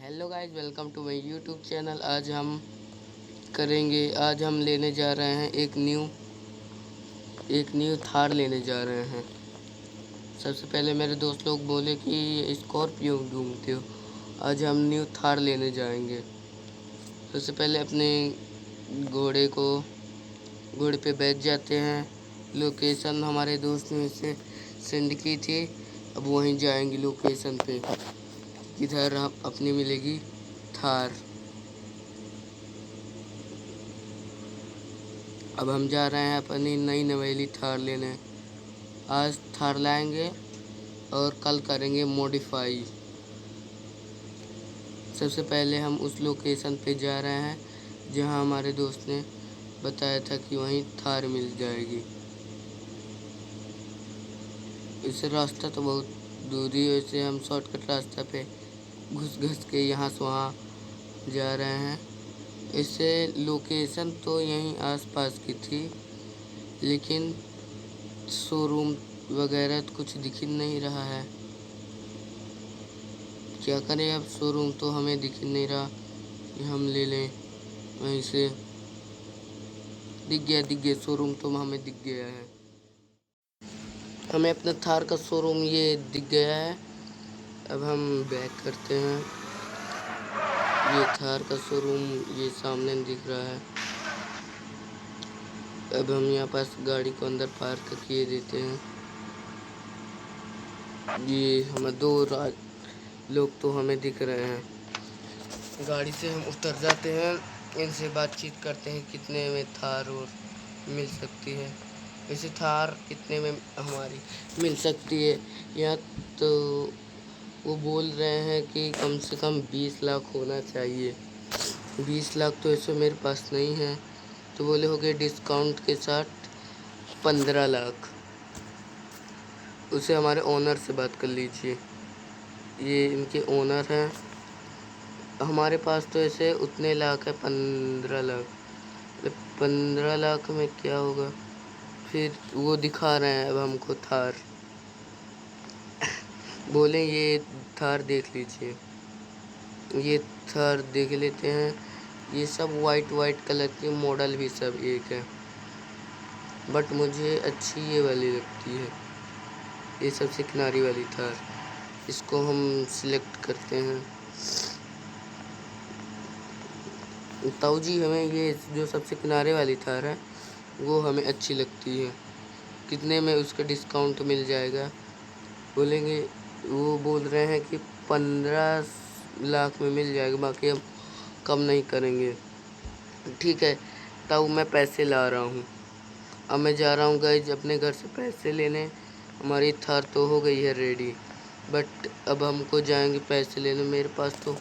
Hello guys, welcome to my YouTube channel. आज हम लेने जा रहे हैं एक न्यू थार लेने जा रहे हैं। सबसे पहले मेरे दोस्त लोग बोले कि स्कॉर्पियो ढूंढते हो, आज हम न्यू थार लेने जाएंगे। सबसे पहले अपने घोड़े पे बैठ जाते हैं। लोकेशन हमारे दोस्त ने इसे सेंड की थी, अब वहीं जाएंगे लोकेशन पे, इधर अपनी मिलेगी थार। अब हम जा रहे हैं अपनी नई नवेली थार लेने। आज थार लाएंगे और कल करेंगे मॉडिफाई। सबसे पहले हम उस लोकेशन पे जा रहे हैं जहां हमारे दोस्त ने बताया था कि वहीं थार मिल जाएगी। इस रास्ता तो बहुत दूरी है, वैसे हम शॉर्टकट रास्ता पे घुस के यहाँ से वहाँ जा रहे हैं। इससे लोकेशन तो यहीं आसपास की थी, लेकिन शोरूम वगैरह कुछ दिख नहीं रहा है। क्या करें, अब शोरूम तो हमें दिख नहीं रहा कि हम ले लें। वहीं से दिख गया शोरूम तो हमें दिख गया है। हमें अपने थार का शोरूम ये दिख गया है। अब हम बैक करते हैं। ये थार का शोरूम ये सामने दिख रहा है। अब हम यहाँ पास गाड़ी को अंदर पार्क किए देते हैं। ये हमें दो लोग तो हमें दिख रहे हैं। गाड़ी से हम उतर जाते हैं, इनसे बातचीत करते हैं कितने में थार और मिल सकती है। वैसे थार कितने में हमारी मिल सकती है यहाँ, तो वो बोल रहे हैं कि कम से कम 20 लाख होना चाहिए। 20 लाख तो ऐसे मेरे पास नहीं है, तो बोले हो गए डिस्काउंट के साथ 15 लाख। उसे हमारे ओनर से बात कर लीजिए, ये इनके ओनर हैं। हमारे पास तो ऐसे उतने लाख है, 15 लाख। 15 लाख में क्या होगा? फिर वो दिखा रहे हैं अब हमको थार, बोले ये थार देख लीजिए। ये थार देख लेते हैं। ये सब वाइट कलर के मॉडल भी सब एक है, बट मुझे अच्छी ये वाली लगती है, ये सबसे किनारी वाली थार। इसको हम सिलेक्ट करते हैं। ताऊ जी, हमें ये जो सबसे किनारे वाली थार है वो हमें अच्छी लगती है, कितने में उसका डिस्काउंट मिल जाएगा? बोलेंगे, वो बोल रहे हैं कि 15 लाख में मिल जाएगा, बाकी हम कम नहीं करेंगे। ठीक है ताऊ, मैं पैसे ला रहा हूँ। अब मैं जा रहा हूँ गाइज अपने घर से पैसे लेने। हमारी थार तो हो गई है रेडी, बट अब हमको जाएंगे पैसे लेने। मेरे पास तो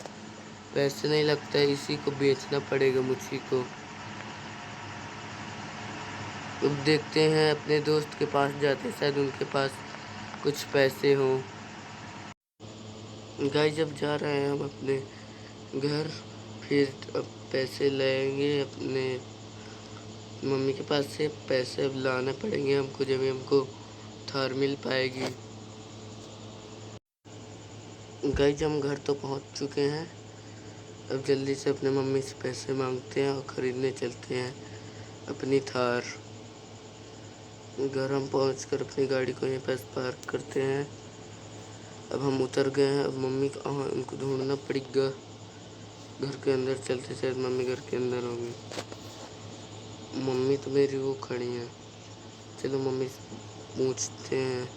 पैसे नहीं लगता है, इसी को बेचना पड़ेगा मुझी को। अब देखते हैं, अपने दोस्त के पास जाते, शायद उनके पास कुछ पैसे हों। गाइस, जब जा रहे हैं हम अपने घर, फिर अब पैसे लेंगे अपने मम्मी के पास से। पैसे अब लाने पड़ेंगे हमको, जब हमको थार मिल पाएगी। गाइस, हम घर तो पहुंच चुके हैं। अब जल्दी से अपने मम्मी से पैसे मांगते हैं और ख़रीदने चलते हैं अपनी थार। घर हम पहुंचकर अपनी गाड़ी को यहीं पास पार्क करते हैं। अब हम उतर गए हैं। अब मम्मी को उनको ढूंढना पड़ेगा। घर के अंदर चलते, शायद मम्मी घर के अंदर होंगी। मम्मी तो मेरी वो खड़ी हैं। चलो मम्मी से पूछते हैं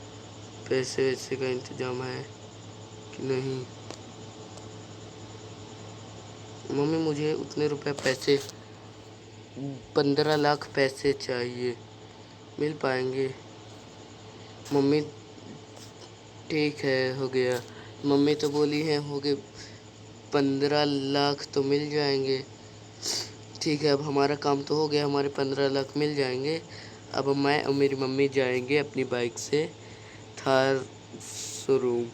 पैसे वैसे का इंतजाम है कि नहीं। मम्मी, मुझे उतने रुपए पैसे 15 लाख पैसे चाहिए, मिल पाएंगे? मम्मी, ठीक है, हो गया। मम्मी तो बोली है हो गए 15 लाख तो मिल जाएंगे। ठीक है, अब हमारा काम तो हो गया, हमारे 15 लाख मिल जाएंगे। अब मैं और मेरी मम्मी जाएंगे अपनी बाइक से थार शोरूम।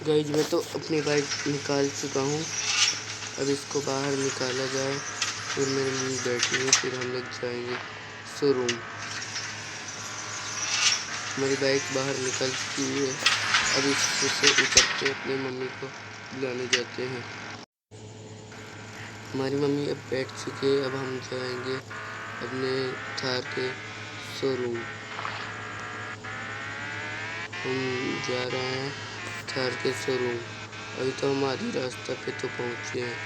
गाइस, मैं तो अपनी बाइक निकाल चुका हूँ। अब इसको बाहर निकाला जाए, फिर मेरी मम्मी बैठी है, फिर हम लोग जाएंगे शोरूम। हमारी बाइक बाहर निकल चुकी है। अब इससे उतर के अपनी मम्मी को बुलाने जाते हैं। हमारी मम्मी अब बैठ चुकी है। अब हम जाएंगे अपने थार के शोरूम। हम जा रहे हैं थार के शोरूम। अभी तो हम आधी रास्ता पे तो पहुँचे हैं।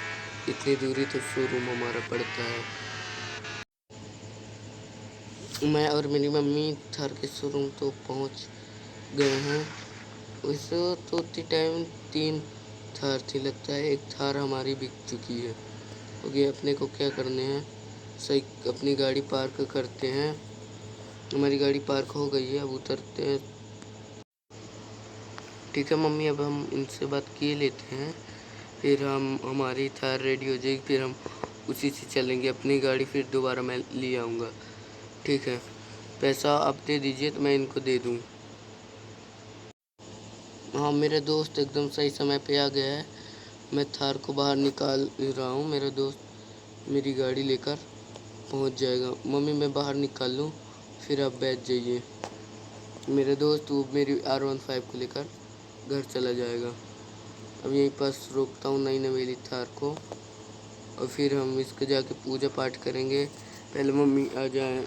इतनी दूरी तो शोरूम हमारा पड़ता है। मैं और मेरी मम्मी थार के शोरूम तो पहुँच गए हैं। वैसे तो उतनी टाइम 3 थार थी, लगता है एक थार हमारी बिक चुकी है। ओके, अपने को क्या करने हैं, सही अपनी गाड़ी पार्क करते हैं। हमारी गाड़ी पार्क हो गई है, अब उतरते हैं। ठीक है मम्मी, अब हम इनसे बात किए लेते हैं, फिर हमारी थार रेडी हो जाएगी, फिर हम उसी से चलेंगे। अपनी गाड़ी फिर दोबारा मैं ले आऊँगा। ठीक है, पैसा आप दे दीजिए तो मैं इनको दे दूँ। हाँ, मेरा दोस्त एकदम सही समय पे आ गया है। मैं थार को बाहर निकाल रहा हूँ। मेरा दोस्त मेरी गाड़ी लेकर पहुँच जाएगा। मम्मी मैं बाहर निकाल लूँ, फिर आप बैठ जाइए। मेरे दोस्त वो मेरी R15 को लेकर घर चला जाएगा। अब यहीं पास रोकता हूँ नई नवेली थार को, और फिर हम इसको जाके पूजा पाठ करेंगे। पहले मम्मी आ जाए।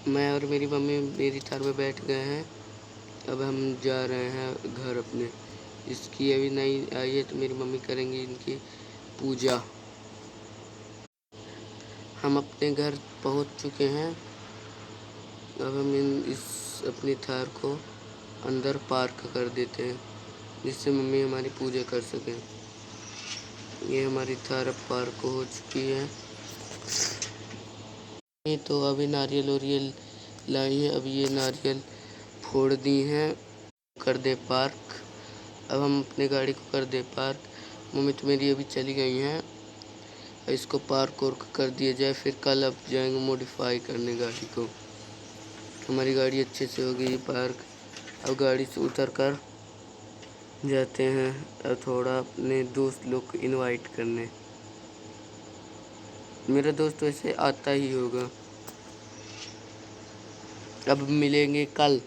मैं और मेरी मम्मी मेरी थार में बैठ गए हैं। अब हम जा रहे हैं घर अपने। इसकी अभी नई आई है तो मेरी मम्मी करेंगी इनकी पूजा। हम अपने घर पहुंच चुके हैं। अब हम इस अपनी थार को अंदर पार्क कर देते हैं, जिससे मम्मी हमारी पूजा कर सकें। ये हमारी थार अब पार्क हो चुकी है। ये तो अभी नारियल ओरियल लाई है, अब ये नारियल फोड़ दी हैं। कर दे पार्क। अब हम अपनी गाड़ी को कर दे पार्क। मम्मी तो मेरी अभी चली गई हैं। इसको पार्क और कर दिया जाए, फिर कल अब जाएंगे मॉडिफाई करने गाड़ी को। हमारी गाड़ी अच्छे से हो गई पार्क। अब गाड़ी से उतर कर जाते हैं अब थोड़ा अपने दोस्त लोग को इनवाइट करने। मेरा दोस्त वैसे आता ही होगा। अब मिलेंगे कल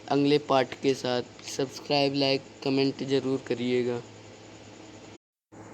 अगले पार्ट के साथ। सब्सक्राइब, लाइक, कमेंट ज़रूर करिएगा।